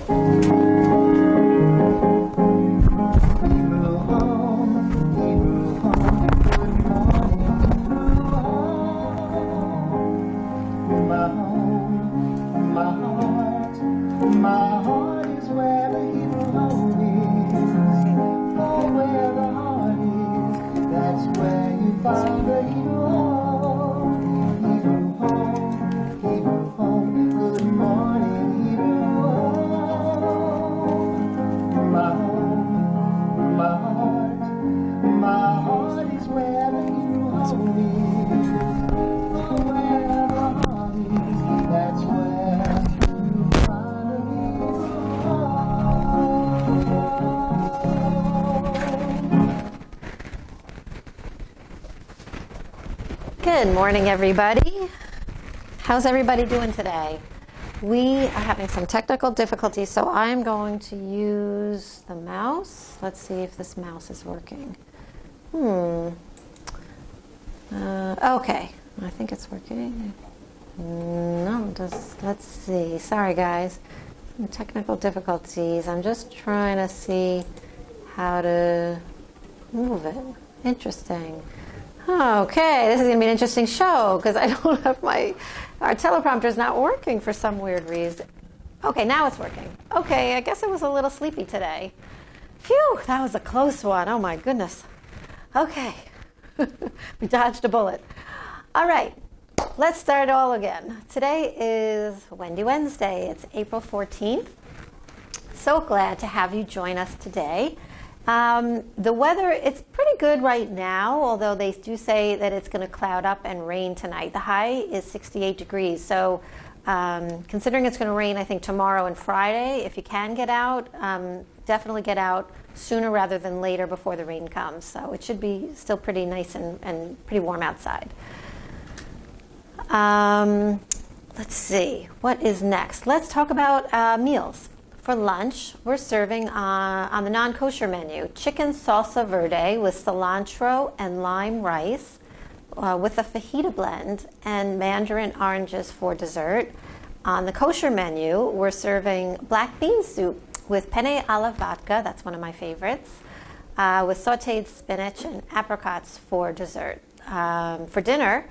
Good morning, everybody. How's everybody doing today? We are having some technical difficulties, so I'm going to use the mouse. Let's see if this mouse is working. Okay, I think it's working. No, let's see. Sorry, guys. Some technical difficulties. I'm just trying to see how to move it. Interesting. Okay, this is going to be an interesting show because I don't have our teleprompter is not working for some weird reason. Okay, now it's working. Okay, I guess I was a little sleepy today. Phew, that was a close one. Oh my goodness. Okay, we dodged a bullet. All right, let's start all again. Today is Wendy Wednesday. It's April 14th. So glad to have you join us today. The weather, it's pretty good right now, although they do say that it's going to cloud up and rain tonight. The high is 68 degrees. So considering it's going to rain, I think, tomorrow and Friday, if you can get out, definitely get out sooner rather than later before the rain comes. So it should be still pretty nice and pretty warm outside. Let's see, what is next? Let's talk about meals. For lunch, we're serving on the non-kosher menu, chicken salsa verde with cilantro and lime rice with a fajita blend and mandarin oranges for dessert. On the kosher menu, we're serving black bean soup with penne alla vodka, that's one of my favorites, with sauteed spinach and apricots for dessert. For dinner,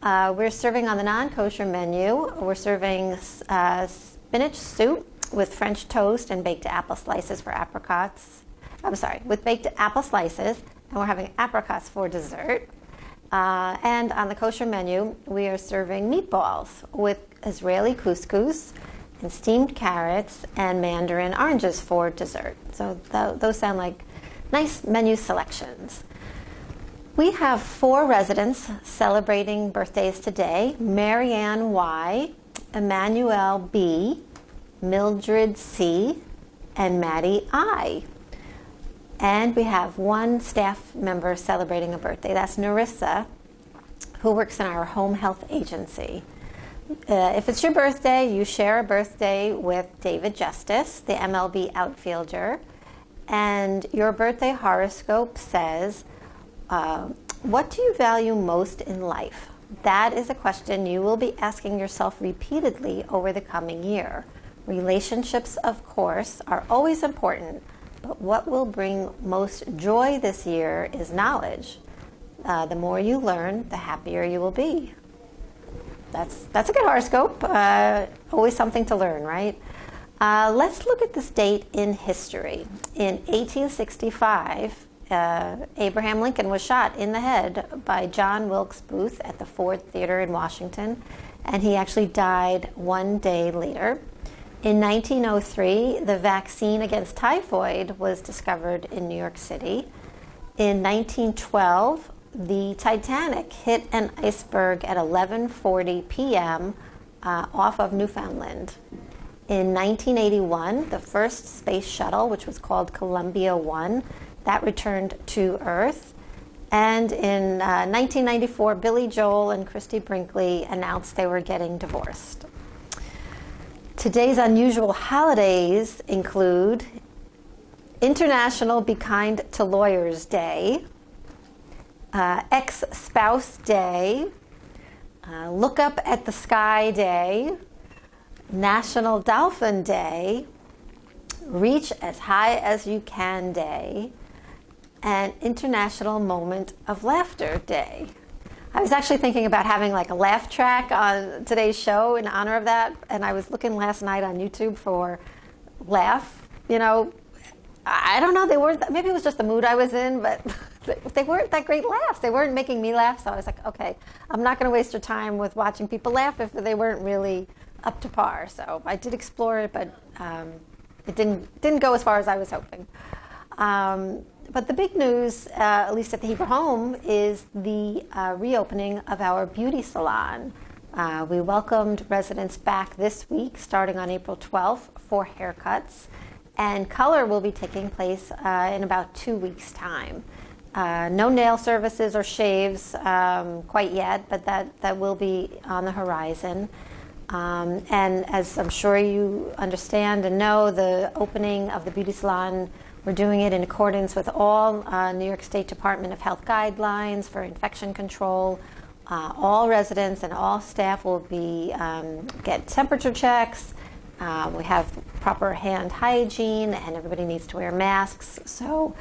we're serving on the non-kosher menu, we're serving spinach soup with French toast and baked apple slices for apricots. With baked apple slices, and we're having apricots for dessert. And on the kosher menu, we are serving meatballs with Israeli couscous and steamed carrots and mandarin oranges for dessert. So those sound like nice menu selections. We have 4 residents celebrating birthdays today: Marianne Y., Emmanuel B., Mildred C., and Maddie I. And we have 1 staff member celebrating a birthday. That's Narissa, who works in our home health agency. If it's your birthday, you share a birthday with David Justice, the MLB outfielder, and your birthday horoscope says, what do you value most in life? That is a question you will be asking yourself repeatedly over the coming year. Relationships, of course, are always important, but what will bring most joy this year is knowledge. The more you learn, the happier you will be. That's a good horoscope. Always something to learn, right? Let's look at this date in history. In 1865, Abraham Lincoln was shot in the head by John Wilkes Booth at the Ford Theater in Washington, and he actually died 1 day later. In 1903, the vaccine against typhoid was discovered in New York City. In 1912, the Titanic hit an iceberg at 11:40 p.m. Off of Newfoundland. In 1981, the first space shuttle, which was called Columbia 1, that returned to Earth. And in 1994, Billy Joel and Christy Brinkley announced they were getting divorced. Today's unusual holidays include International Be Kind to Lawyers Day, Ex-Spouse Day, Look Up at the Sky Day, National Dolphin Day, Reach as High as You Can Day and International Moment of Laughter Day. I was actually thinking about having like a laugh track on today's show in honor of that, and I was looking last night on YouTube for laugh, you know, I don't know, they weren't, maybe it was just the mood I was in, but they weren't that great laughs. They weren't making me laugh, so I was like, okay, I'm not going to waste your time with watching people laugh if they weren't really up to par. So I did explore it, but it didn't go as far as I was hoping. But the big news, at least at the Hebrew Home, is the reopening of our beauty salon. We welcomed residents back this week, starting on April 12th, for haircuts. And color will be taking place in about 2 weeks' time. No nail services or shaves quite yet, but that will be on the horizon. And as I'm sure you understand and know, the opening of the beauty salon, we're doing it in accordance with all New York State Department of Health guidelines for infection control. All residents and all staff will be get temperature checks. We have proper hand hygiene, and everybody needs to wear masks. So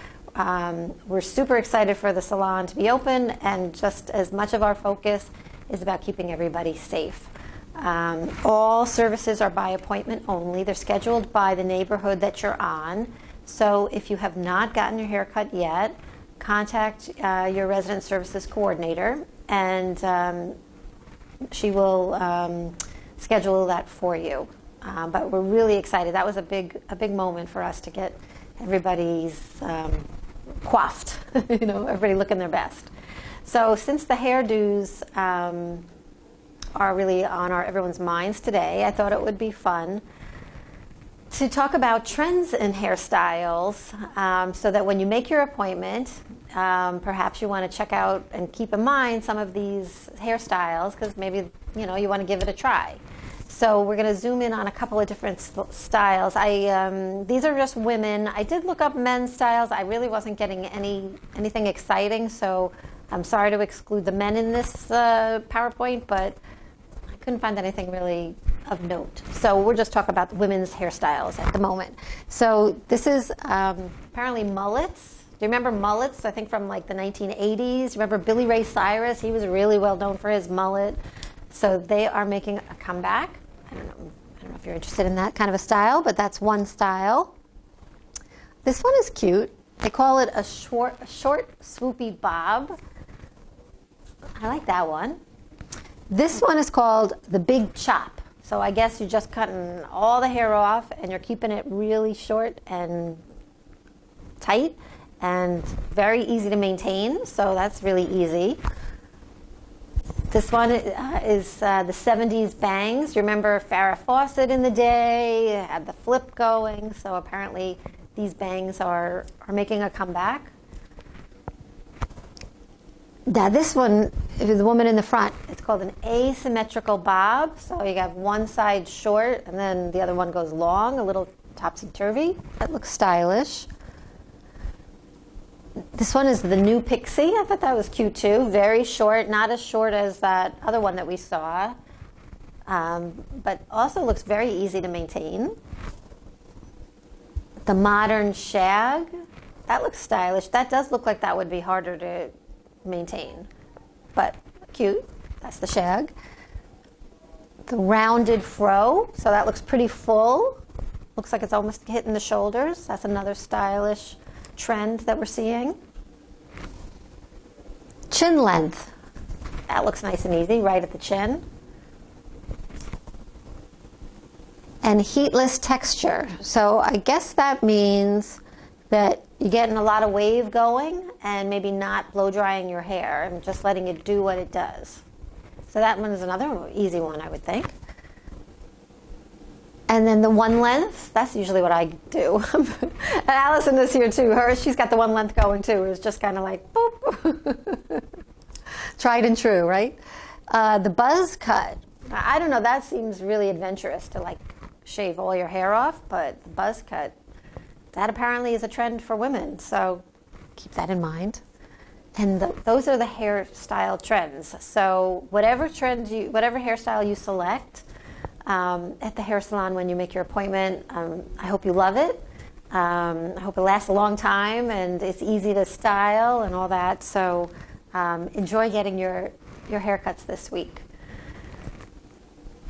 we're super excited for the salon to be open, and just as much of our focus is about keeping everybody safe. All services are by appointment only. They're scheduled by the neighborhood that you're on. So if you have not gotten your hair cut yet, contact your resident services coordinator, and she will schedule that for you. But we're really excited. That was a big moment for us to get everybody's coiffed, you know, everybody looking their best. So since the hairdos are really on everyone's minds today, I thought it would be fun to talk about trends in hairstyles, so that when you make your appointment, perhaps you want to check out and keep in mind some of these hairstyles, because maybe you want to give it a try. So we're going to zoom in on a couple of different styles. These are just women. I did look up men's styles. I really wasn't getting anything exciting, so I'm sorry to exclude the men in this PowerPoint, but I couldn't find anything really of note. So we're just talking about women's hairstyles at the moment. So this is apparently mullets. Do you remember mullets? I think from like the 1980s. Remember Billy Ray Cyrus? He was really well known for his mullet. So they are making a comeback. I don't know if you're interested in that kind of a style, but that's one style. This one is cute. They call it a short swoopy bob. I like that one. This one is called the big chop. So I guess you're just cutting all the hair off and you're keeping it really short and tight and very easy to maintain. So that's really easy. This one is the 70s bangs. You remember Farrah Fawcett in the day, had the flip going. So apparently these bangs are making a comeback. Now this one, the woman in the front, it's called an asymmetrical bob. So you have one side short and then the other one goes long, a little topsy-turvy. That looks stylish. This one is the new Pixie. I thought that was cute too. Very short, not as short as that other one that we saw, but also looks very easy to maintain. The modern shag, that looks stylish. That does look like that would be harder to maintain, but cute. That's the shag. The rounded fro, so that looks pretty full. Looks like it's almost hitting the shoulders. That's another stylish trend that we're seeing. Chin length. That looks nice and easy, right at the chin. And heatless texture. So I guess that means that you're getting a lot of wave going and maybe not blow drying your hair and just letting it do what it does. So that one is another easy one, I would think. And then the one length, that's usually what I do. And Allison is here too. She's got the one length going too. It's just kind of like, boop. Tried and true, right? The buzz cut. I don't know, that seems really adventurous to like shave all your hair off, but the buzz cut, that apparently is a trend for women. So keep that in mind. And those are the hairstyle trends. So whatever hairstyle you select, at the hair salon when you make your appointment, I hope you love it. I hope it lasts a long time and it's easy to style and all that. So enjoy getting your haircuts this week.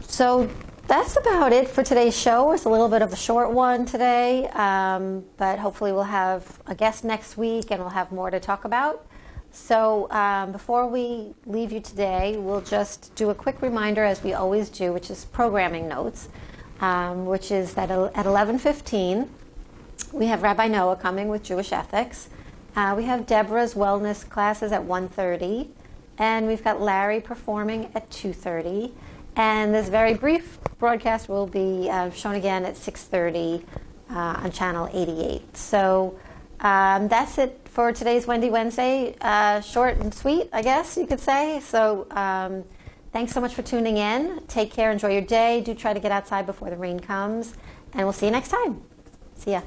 So that's about it for today's show. It's a little bit of a short one today, but hopefully we'll have a guest next week and we'll have more to talk about. So before we leave you today, we'll just do a quick reminder, as we always do, which is programming notes, which is that at 11:15, we have Rabbi Noah coming with Jewish Ethics. We have Deborah's wellness classes at 1:30, and we've got Larry performing at 2:30. And this very brief broadcast will be shown again at 6:30 on channel 88. So that's it for today's Wendy Wednesday. Short and sweet, I guess you could say. So thanks so much for tuning in. Take care. Enjoy your day. Do try to get outside before the rain comes. And we'll see you next time. See ya.